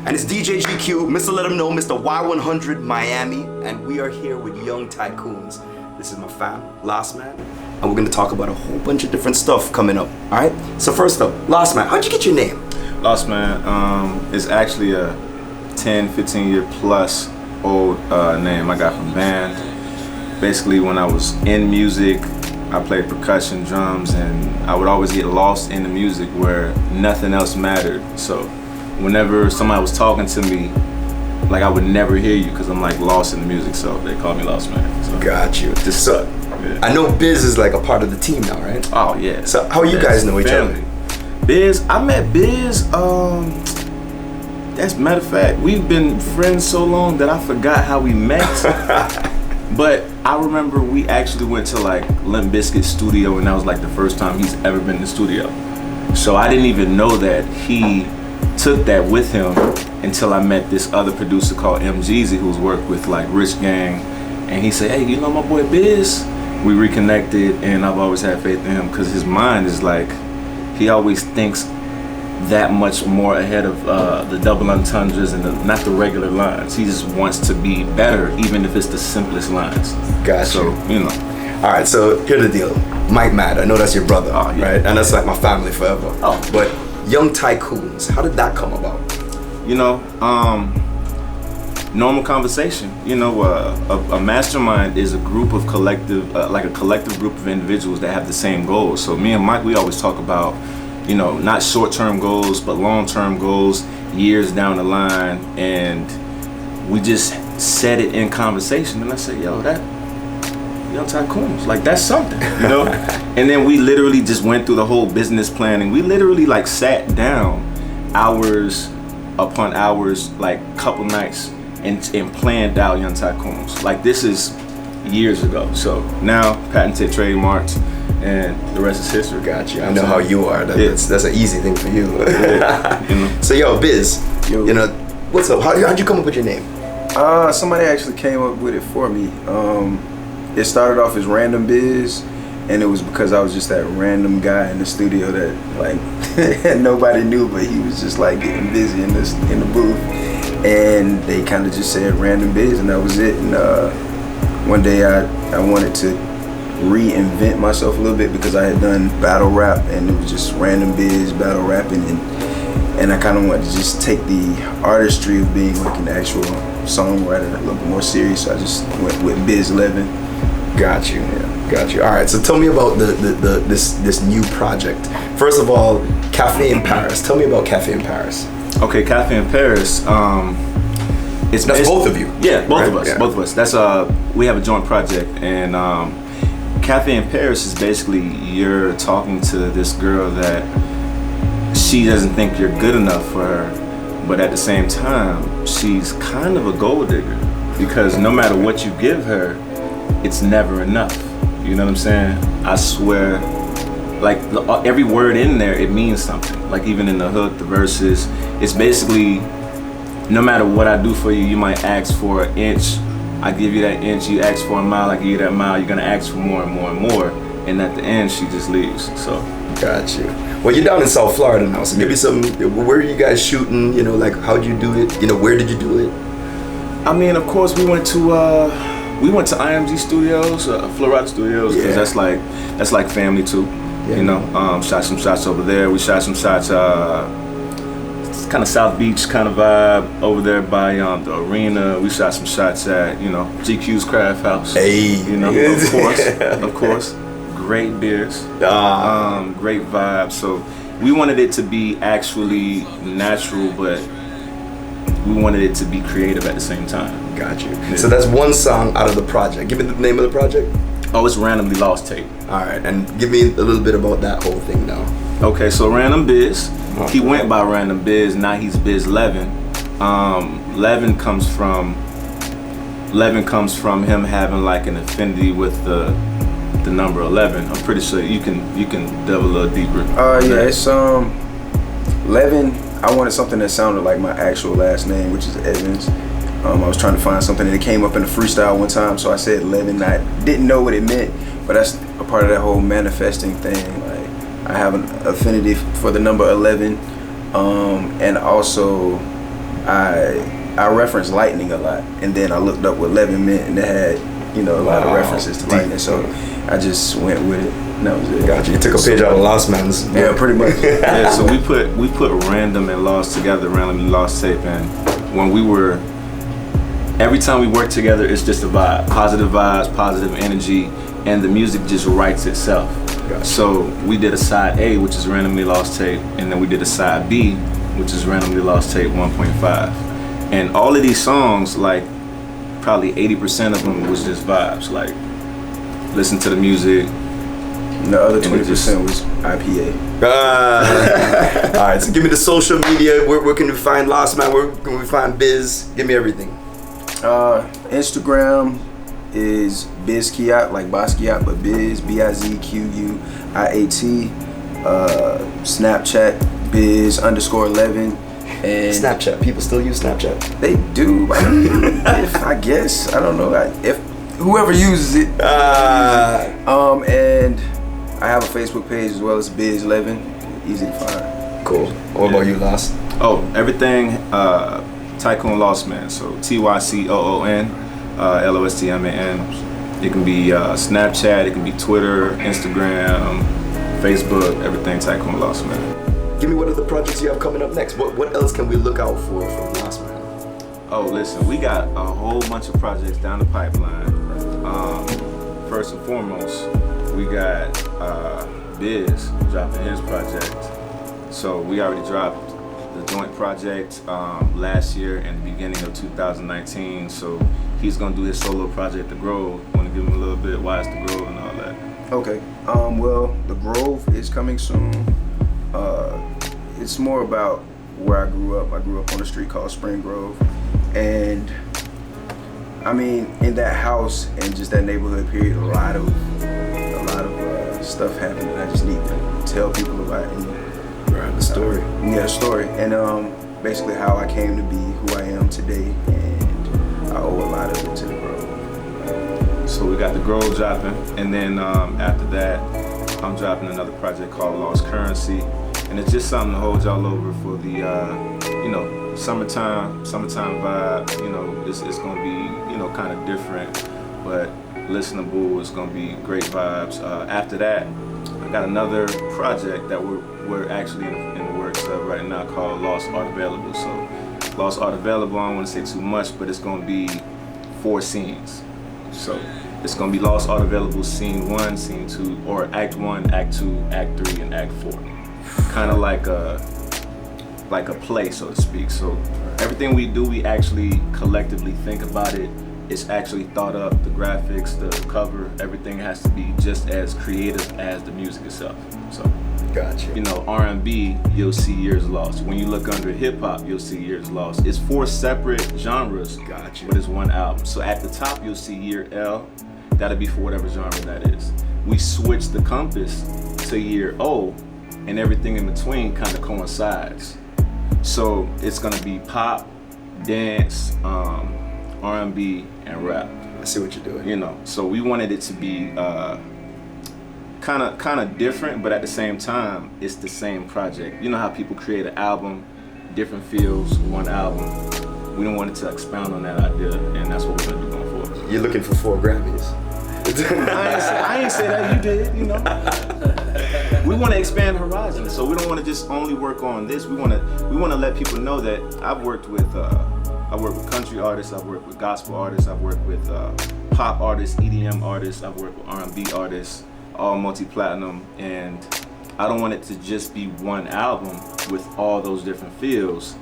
And it's DJGQ, Mr. Let 'em Know, Mr. Y100 Miami, and we are here with Young Tycoons. This is my fam, Lostman, and we're gonna talk about a whole bunch of different stuff coming up, alright? So first up, Lostman, how'd you get your name? Lostman is actually a 10, 15 year plus old name I got from band. Basically, when I was in music, I played percussion, drums, and I would always get lost in the music where nothing else mattered. So whenever somebody was talking to me, like I would never hear you because I'm like lost in the music, so they call me Lostman. So. Got you. So, yeah. I know Biz is like a part of the team now, right? Oh yeah. So how you guys know each other? Biz, I met Biz, that's matter of fact, we've been friends so long that I forgot how we met. But I remember we actually went to like Limp Bizkit's studio, and that was like the first time he's ever been in the studio. So I didn't even know that he took that with him until I met this other producer called MGZ, who's worked with like Rich Gang, and he said, hey, you know my boy Biz? We reconnected, and I've always had faith in him because his mind is like, he always thinks that much more ahead of the double entendres and not the regular lines. He just wants to be better, even if it's the simplest lines. Gotcha. So, you know. All right, so here's the deal. Mike Mad, I know that's your brother, yeah. right? And that's like my family forever. Oh. But Young Tycoons, how did that come about? You know, normal conversation. You know, a mastermind is a group of collective, like a collective group of individuals that have the same goals. So me and Mike, we always talk about, you know, not short-term goals, but long-term goals, years down the line, and we just said it in conversation. And I said, yo, that Young Tycoons, like that's something, you know? And then we literally just went through the whole business planning. We literally like sat down hours upon hours, like couple nights, and planned out Young Tycoons. Like this is years ago. So now patented, trademarked, and the rest is history. Gotcha. I know how you are. That's an easy thing for you. Yeah. You know? So yo, Biz, you know, what's up? How'd you come up with your name? Somebody actually came up with it for me. It started off as Random Biz, and it was because I was just that random guy in the studio that like nobody knew, but he was just like getting busy in the booth, and they kind of just said Random Biz, and that was it. And one day I wanted to reinvent myself a little bit because I had done battle rap, and it was just Random Biz battle rapping, and I kind of wanted to just take the artistry of being like an actual songwriter a little bit more serious. So I just went with Biz Levin. Got you. Yeah. Got you. All right. So tell me about this new project. First of all, Cafe in Paris. Tell me about Cafe in Paris. Okay, Cafe in Paris. That's both of you. Yeah, both of us. Yeah. Both of us. That's we have a joint project, and Cafe in Paris is basically you're talking to this girl that she doesn't think you're good enough for her, but at the same time, she's kind of a gold digger because no matter what you give her, it's never enough. You know what I'm saying? I swear, like every word in there, it means something. Like even in the hook, the verses, it's basically no matter what I do for you, you might ask for an inch. I give you that inch, you ask for a mile, I give you that mile, you're gonna ask for more and more and more. And at the end, she just leaves, so. Got you. Well, you're down in South Florida now, so maybe where are you guys shooting? You know, like how'd you do it? You know, where did you do it? I mean, of course, we went to IMG Studios, Florida Studios, because that's like family too. Yeah. You know, shot some shots over there. We shot some shots, kind of South Beach kind of vibe over there by the arena. We shot some shots at, you know, GQ's Crafthouse. Hey, you know, of course, great beers, great vibe. So we wanted it to be actually natural, but we wanted it to be creative at the same time. Got you. Yeah. So that's one song out of the project. Give me the name of the project. Oh, it's Randomly Lost Tape. All right, and give me a little bit about that whole thing now. Okay, so Random Biz. He went by Random Biz. Now he's Biz Levin. Levin comes from him having like an affinity with the number 11. I'm pretty sure you can delve a little deeper. Yeah, it's Levin. I wanted something that sounded like my actual last name, which is Evans. I was trying to find something that came up in a freestyle one time, so I said Levin. I didn't know what it meant, but that's a part of that whole manifesting thing. Like I have an affinity for the number 11, and also I referenced lightning a lot, and then I looked up what Levin meant, and it had, you know, a lot of references to lightning. So I just went with it. And that was it. Gotcha. You took a page out of Lostman's. Yeah, pretty much. Yeah, so we put Random and Lost together, Randomly Lost tape, and every time we work together, it's just a vibe, positive vibes, positive energy, and the music just writes itself. Gotcha. So we did a side A, which is Randomly Lost tape, and then we did a side B, which is Randomly Lost tape 1.5. And all of these songs, like probably 80% of them was just vibes, like listen to the music. And the other 20% was IPA. All right, so give me the social media. Where can we find Lostman? Where can we find Biz? Give me everything. Instagram is Bizkiat, like Basquiat, but Biz, BIZQUIAT. Snapchat, Biz_Levin. And Snapchat. People still use Snapchat. They do. I mean, I guess. I don't know. If whoever uses it. And I have a Facebook page as well. It's Biz Levin. Easy to find. Cool. What about you, Lost? Oh, everything Tycoon Lostman. So TYCOON LOSTMAN. It can be Snapchat. It can be Twitter, Instagram, Facebook. Everything Tycoon Lostman. Give me what are the projects you have coming up next? What else can we look out for from Lostman? Oh, listen, we got a whole bunch of projects down the pipeline. First and foremost, we got Biz dropping his project. So we already dropped the joint project last year and the beginning of 2019. So he's gonna do his solo project, The Grove. Want to give him a little bit why it's The Grove and all that? Okay. Well, The Grove is coming soon. It's more about where I grew up. I grew up on a street called Spring Grove, and I mean, in that house and just that neighborhood period, a lot of stuff happened that I just need to tell people about. And Right, the story. Yeah, the story, and basically how I came to be who I am today, and I owe a lot of it to The Grove. So we got The Grove dropping, and then after that, I'm dropping another project called Lost Currency. And it's just something to hold y'all over for the, summertime vibe. You know, it's gonna be, kind of different, but listenable. It's gonna be great vibes. After that, I got another project that we're actually in the works of right now called Lost Art Available. So, Lost Art Available, I don't want to say too much, but it's gonna be 4 scenes. So, it's gonna be Lost Art Available Scene 1, Scene 2, or Act 1, Act 2, Act 3, and Act 4. Kind of like a play, so to speak. So everything we do, we actually collectively think about it. It's actually thought up, the graphics, the cover, everything has to be just as creative as the music itself. So, Gotcha. R&B, you'll see Years Lost. When you look under hip hop, you'll see Years Lost. It's 4 separate genres, Gotcha. but it's one album. So at the top, you'll see Year L. That'll be for whatever genre that is. We switch the compass to Year O, and everything in between kind of coincides. So it's gonna be pop, dance, R&B, and rap. I see what you're doing. So we wanted it to be kind of different, but at the same time, it's the same project. You know how people create an album, different feels, one album. We don't want it to expound on that idea, and that's what we're gonna do going forward. You're looking for 4 Grammys. I ain't say that, you did, We want to expand horizons, so we don't want to just only work on this. We want to let people know that I work with country artists, I've worked with gospel artists, I've worked with pop artists, EDM artists, I've worked with R&B artists, all multi-platinum, and I don't want it to just be one album with all those different feels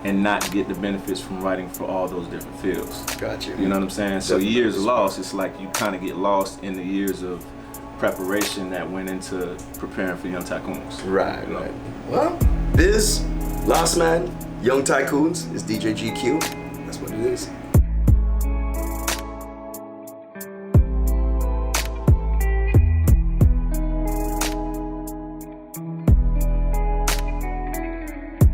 and not get the benefits from writing for all those different fields. Gotcha. You know what I'm saying? So Definitely. Years Lost, it's like you kind of get lost in the years of preparation that went into preparing for Young Tycoons. Right, right. Well, Biz, Lostman, Young Tycoons is DJGQ. That's what it is.